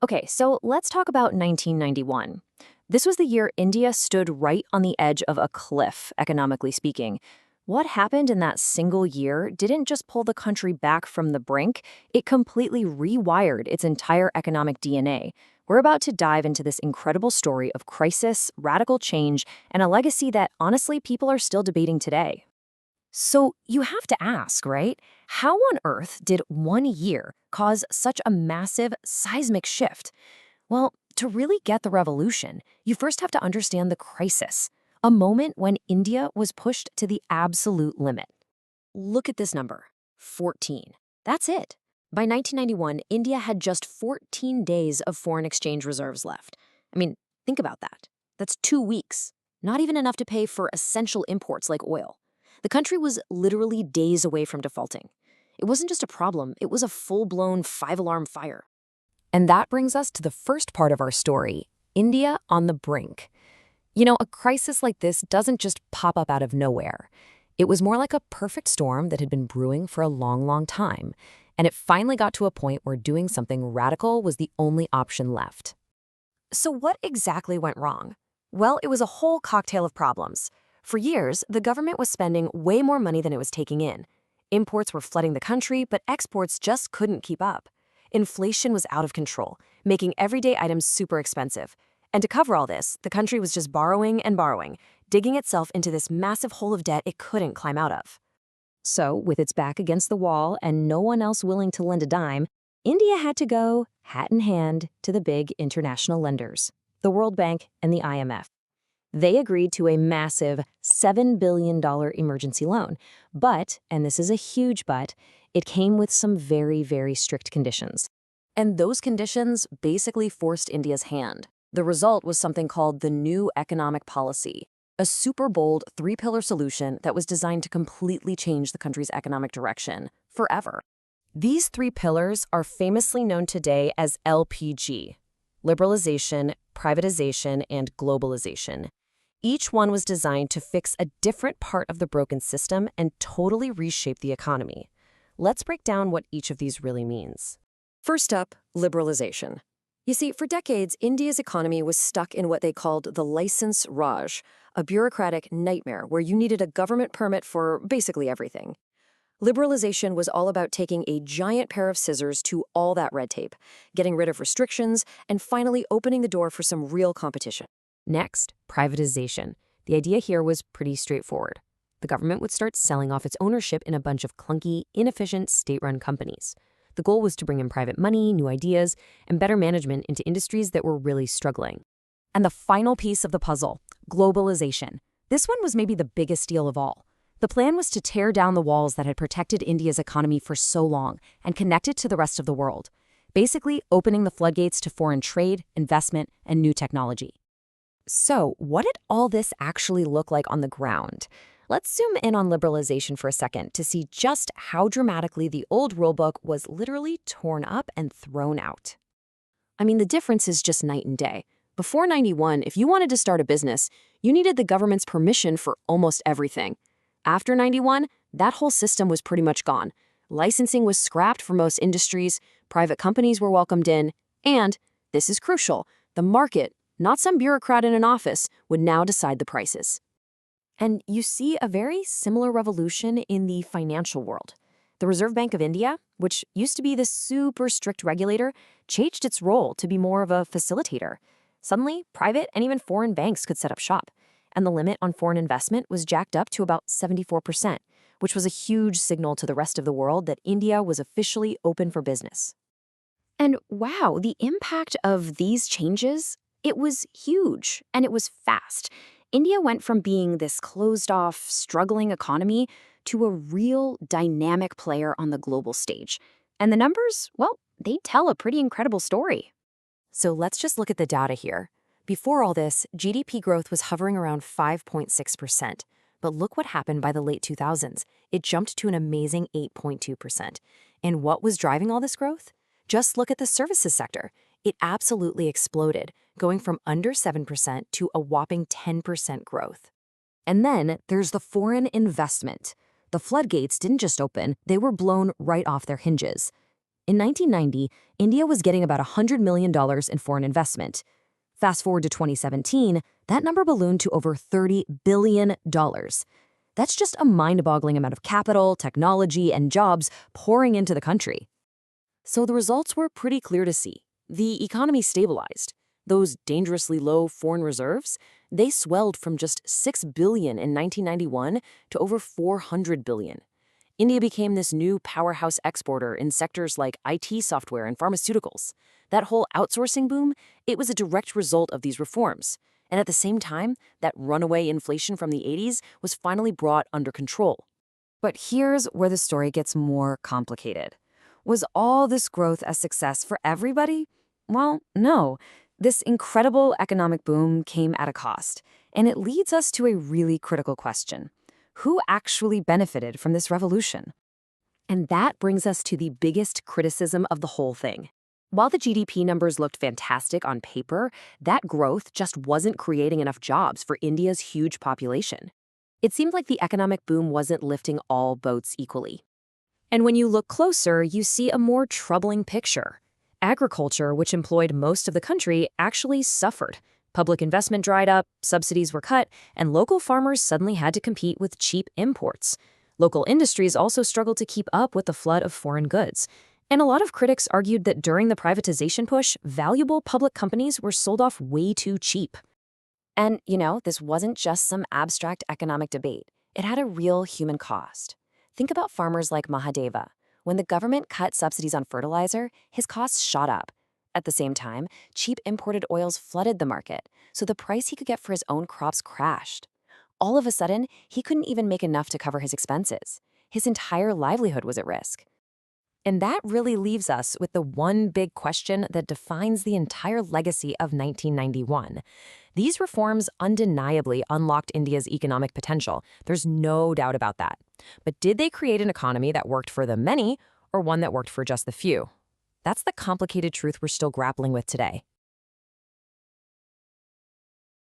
Okay, so let's talk about 1991. This was the year India stood right on the edge of a cliff, economically speaking. What happened in that single year didn't just pull the country back from the brink, it completely rewired its entire economic DNA. We're about to dive into this incredible story of crisis, radical change, and a legacy that honestly people are still debating today. So you have to ask, right? How on earth did one year cause such a massive seismic shift? Well, to really get the revolution, you first have to understand the crisis, a moment when India was pushed to the absolute limit. Look at this number, 14. That's it. By 1991, India had just 14 days of foreign exchange reserves left. I mean, think about that. That's 2 weeks, not even enough to pay for essential imports like oil. The country was literally days away from defaulting. It wasn't just a problem, it was a full-blown five-alarm fire. And that brings us to the first part of our story, India on the brink. You know, a crisis like this doesn't just pop up out of nowhere. It was more like a perfect storm that had been brewing for a long, long time, and it finally got to a point where doing something radical was the only option left. So what exactly went wrong? Well, it was a whole cocktail of problems. For years, the government was spending way more money than it was taking in. Imports were flooding the country, but exports just couldn't keep up. Inflation was out of control, making everyday items super expensive. And to cover all this, the country was just borrowing and borrowing, digging itself into this massive hole of debt it couldn't climb out of. So, with its back against the wall and no one else willing to lend a dime, India had to go, hat in hand, to the big international lenders, the World Bank and the IMF. They agreed to a massive $7 billion emergency loan. But, and this is a huge but, it came with some very, very strict conditions. And those conditions basically forced India's hand. The result was something called the New Economic Policy, a super bold three-pillar solution that was designed to completely change the country's economic direction forever. These three pillars are famously known today as LPG: liberalization, privatization, and globalization. Each one was designed to fix a different part of the broken system and totally reshape the economy. Let's break down what each of these really means. First up, liberalization. You see, for decades, India's economy was stuck in what they called the license Raj, a bureaucratic nightmare where you needed a government permit for basically everything. Liberalization was all about taking a giant pair of scissors to all that red tape, getting rid of restrictions, and finally opening the door for some real competition. Next, privatization. The idea here was pretty straightforward. The government would start selling off its ownership in a bunch of clunky, inefficient state-run companies. The goal was to bring in private money, new ideas, and better management into industries that were really struggling. And the final piece of the puzzle, globalization. This one was maybe the biggest deal of all. The plan was to tear down the walls that had protected India's economy for so long and connect it to the rest of the world, basically opening the floodgates to foreign trade, investment, and new technology. So, what did all this actually look like on the ground? Let's zoom in on liberalization for a second to see just how dramatically the old rulebook was literally torn up and thrown out. I mean, the difference is just night and day. Before 91, if you wanted to start a business, you needed the government's permission for almost everything. After 91, that whole system was pretty much gone. Licensing was scrapped for most industries, private companies were welcomed in, and, this is crucial, the market, not some bureaucrat in an office, would now decide the prices. And you see a very similar revolution in the financial world. The Reserve Bank of India, which used to be this super strict regulator, changed its role to be more of a facilitator. Suddenly, private and even foreign banks could set up shop, and the limit on foreign investment was jacked up to about 74%, which was a huge signal to the rest of the world that India was officially open for business. And wow, the impact of these changes, it was huge, and it was fast. India went from being this closed-off, struggling economy to a real dynamic player on the global stage. And the numbers, well, they tell a pretty incredible story. So let's just look at the data here. Before all this, GDP growth was hovering around 5.6%. But look what happened by the late 2000s. It jumped to an amazing 8.2%. And what was driving all this growth? Just look at the services sector. It absolutely exploded, going from under 7% to a whopping 10% growth. And then there's the foreign investment. The floodgates didn't just open, they were blown right off their hinges. In 1990, India was getting about $100 million in foreign investment. Fast forward to 2017, that number ballooned to over $30 billion. That's just a mind-boggling amount of capital, technology, and jobs pouring into the country. So the results were pretty clear to see. The economy stabilized. Those dangerously low foreign reserves, they swelled from just $6 billion in 1991 to over $400 billion. India became this new powerhouse exporter in sectors like IT software and pharmaceuticals. That whole outsourcing boom, it was a direct result of these reforms. And at the same time, that runaway inflation from the 80s was finally brought under control. But here's where the story gets more complicated. Was all this growth a success for everybody? Well, no. This incredible economic boom came at a cost, and it leads us to a really critical question. Who actually benefited from this revolution? And that brings us to the biggest criticism of the whole thing. While the GDP numbers looked fantastic on paper, that growth just wasn't creating enough jobs for India's huge population. It seemed like the economic boom wasn't lifting all boats equally. And when you look closer, you see a more troubling picture. Agriculture, which employed most of the country, actually suffered. Public investment dried up, subsidies were cut, and local farmers suddenly had to compete with cheap imports. Local industries also struggled to keep up with the flood of foreign goods. And a lot of critics argued that during the privatization push, valuable public companies were sold off way too cheap. And, this wasn't just some abstract economic debate. It had a real human cost. Think about farmers like Mahadeva. When the government cut subsidies on fertilizer, his costs shot up. At the same time, cheap imported oils flooded the market, so the price he could get for his own crops crashed. All of a sudden, he couldn't even make enough to cover his expenses. His entire livelihood was at risk. And that really leaves us with the one big question that defines the entire legacy of 1991. These reforms undeniably unlocked India's economic potential. There's no doubt about that. But did they create an economy that worked for the many or one that worked for just the few? That's the complicated truth we're still grappling with today.